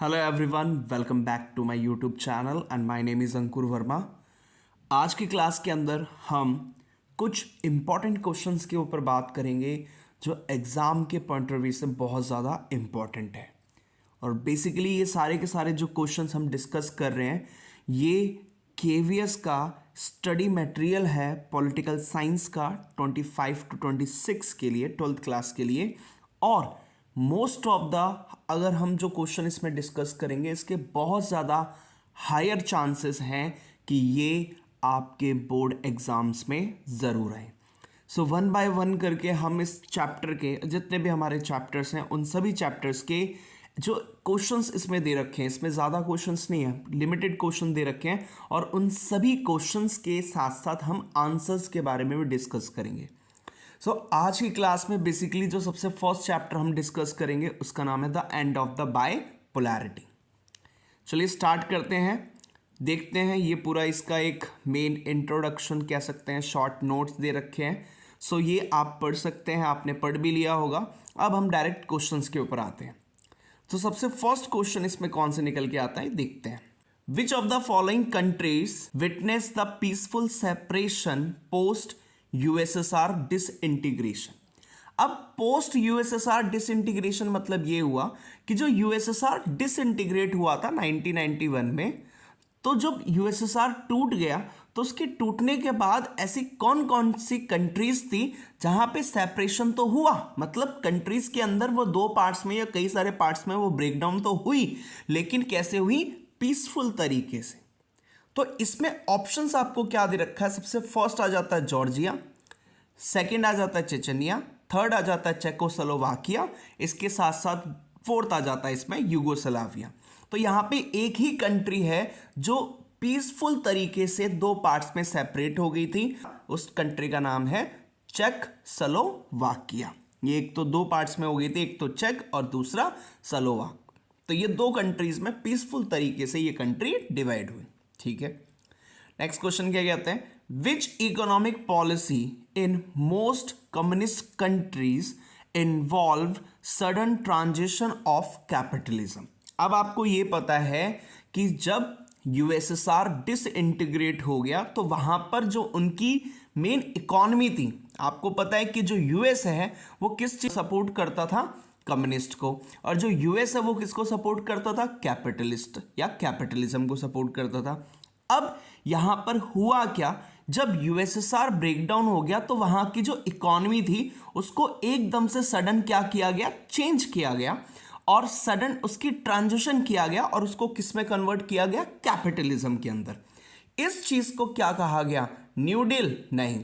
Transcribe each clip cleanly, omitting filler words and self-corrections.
Hello everyone, welcome back to my YouTube channel and my name is Ankur Verma. आज की class के अंदर हम कुछ इम्पॉर्टेंट क्वेश्चंस के ऊपर बात करेंगे जो एग्ज़ाम के पॉइंट ऑफ व्यू से बहुत ज़्यादा इम्पॉर्टेंट है। और बेसिकली ये सारे के सारे जो क्वेश्चंस हम डिस्कस कर रहे हैं ये केवीएस का स्टडी मटेरियल है पॉलिटिकल साइंस का 25 to 26 के लिए 12th क्लास के लिए। और मोस्ट ऑफ द अगर हम जो क्वेश्चन इसमें डिस्कस करेंगे इसके बहुत ज़्यादा हायर चांसेस हैं कि ये आपके बोर्ड एग्जाम्स में ज़रूर आए। सो वन बाय वन करके हम इस चैप्टर के जितने भी हमारे चैप्टर्स हैं उन सभी चैप्टर्स के जो क्वेश्चंस इसमें दे रखे हैं, इसमें ज़्यादा क्वेश्चंस नहीं है, लिमिटेड क्वेश्चन दे रखे हैं, और उन सभी क्वेश्चंस के साथ साथ हम आंसर्स के बारे में भी डिस्कस करेंगे। आज की क्लास में बेसिकली जो सबसे फर्स्ट चैप्टर हम डिस्कस करेंगे उसका नाम है the end of the bipolarity. चलिए स्टार्ट करते हैं, देखते हैं। ये पूरा इसका एक मेन इंट्रोडक्शन कह सकते हैं, शॉर्ट नोट्स दे रखे हैं। ये आप पढ़ सकते हैं, आपने पढ़ भी लिया होगा। अब हम डायरेक्ट क्वेश्चंस के ऊपर आते हैं। सबसे फर्स्ट क्वेश्चन इसमें कौन से निकल के आता है देखते हैं। Which of the following countries witness the peaceful separation post USSR disintegration. अब पोस्ट यूएसएसआर डिसइंटीग्रेशन मतलब ये हुआ कि जो यूएसएसआर डिसइंटीग्रेट हुआ था 1991 में, तो जब यूएसएसआर टूट गया तो उसके टूटने के बाद ऐसी कौन कौन सी कंट्रीज थी जहां पे सेपरेशन तो हुआ, मतलब कंट्रीज के अंदर वो दो पार्ट्स में या कई सारे पार्ट्स में वो ब्रेकडाउन तो हुई, लेकिन कैसे हुई? पीसफुल तरीके से। तो इसमें ऑप्शंस आपको क्या दे रखा है? सबसे फर्स्ट आ जाता है जॉर्जिया, सेकंड आ जाता है चेचनिया, थर्ड आ जाता है चेकोस्लोवाकिया, इसके साथ साथ फोर्थ आ जाता है इसमें यूगोस्लाविया। तो यहाँ पे एक ही कंट्री है जो पीसफुल तरीके से दो पार्ट्स में सेपरेट हो गई थी, उस कंट्री का नाम है चेकोस्लोवाकिया। ये एक तो दो पार्ट्स में हो गई थी, एक तो चेक और दूसरा स्लोवाक। तो ये दो कंट्रीज में पीसफुल तरीके से ये कंट्री डिवाइड हुई। ठीक है, नेक्स्ट क्वेश्चन क्या कहते हैं? Which economic policy in most communist countries involve sudden transition of capitalism. अब आपको ये पता है कि जब यूएसएसआर डिसइंटीग्रेट हो गया तो वहां पर जो उनकी मेन इकोनॉमी थी, आपको पता है कि जो यूएस है वो किस चीज सपोर्ट करता था? कम्युनिस्ट को। और जो यूएस है वो किसको सपोर्ट करता था? कैपिटलिस्ट या कैपिटलिज्म को सपोर्ट करता था। अब यहां पर हुआ क्या, जब यूएसएसआर ब्रेकडाउन हो गया तो वहां की जो इकोनॉमी थी उसको एकदम से सडन क्या किया गया? चेंज किया गया, और सडन उसकी ट्रांजिशन किया गया और उसको किस में कन्वर्ट किया गया? कैपिटलिज्म के अंदर। इस चीज को क्या कहा गया? न्यू डील नहीं,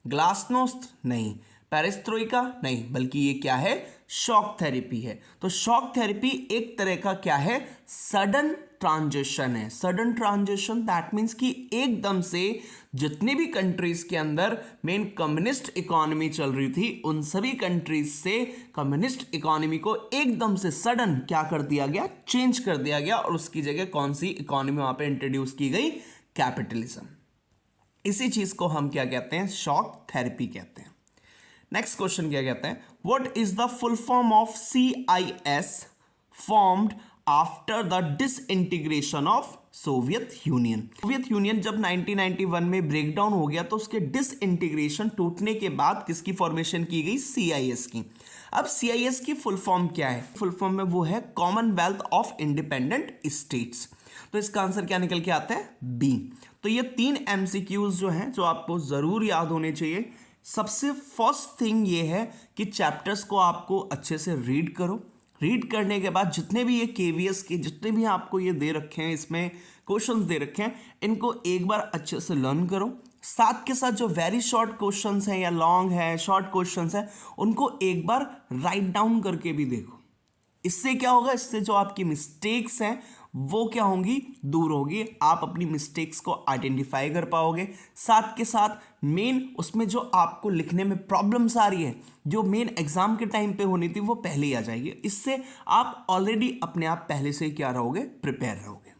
ग्लासनोस्ट नहीं, पेरेस्ट्रोइका नहीं, बल्कि ये क्या है? शॉक थेरेपी है। तो शॉक थेरेपी एक तरह का क्या है? सडन ट्रांजिशन है। सडन ट्रांजिशन दैट मीन्स कि एकदम से जितनी भी कंट्रीज के अंदर मेन कम्युनिस्ट इकोनॉमी चल रही थी उन सभी कंट्रीज से कम्युनिस्ट इकोनॉमी को एकदम से सडन क्या कर दिया गया? चेंज कर दिया गया, और उसकी जगह कौन सी इकोनॉमी वहां पे इंट्रोड्यूस की गई? कैपिटलिज्म। इसी चीज को हम क्या कहते हैं? शॉक थेरेपी कहते हैं। नेक्स्ट क्वेश्चन क्या कहते हैं? What is the full form of CIS formed after the disintegration of Soviet union. Soviet union जब 1991 में ब्रेकडाउन हो गया तो उसके डिसइंटीग्रेशन टूटने के बाद किसकी फॉर्मेशन की गई? CIS की। अब CIS की फुल फॉर्म क्या है? फुल फॉर्म में वो है कॉमनवेल्थ ऑफ इंडिपेंडेंट स्टेट्स। तो इसका आंसर क्या निकल के आता है? B। तो ये 3 MCQs जो हैं जो आपको जरूर याद होने चाहिए। सबसे फर्स्ट थिंग ये है कि चैप्टर्स को आपको अच्छे से रीड करो। रीड करने के बाद जितने भी ये केवीएस के जितने भी आपको ये दे रखे हैं, इसमें क्वेश्चंस दे रखे हैं, इनको एक बार अच्छे से लर्न करो। साथ के साथ जो वेरी शॉर्ट क्वेश्चंस हैं या लॉन्ग है शॉर्ट क्वेश्चंस हैं उनको एक बार राइट डाउन करके भी देखो। इससे क्या होगा? इससे जो आपकी मिस्टेक्स हैं वो क्या होंगी? दूर होगी। आप अपनी मिस्टेक्स को आइडेंटिफाई कर पाओगे। साथ के साथ मेन उसमें जो आपको लिखने में प्रॉब्लम्स आ रही है, जो मेन एग्जाम के टाइम पे होनी थी, वो पहले ही आ जाएगी। इससे आप ऑलरेडी अपने आप पहले से क्या रहोगे? प्रिपेयर रहोगे।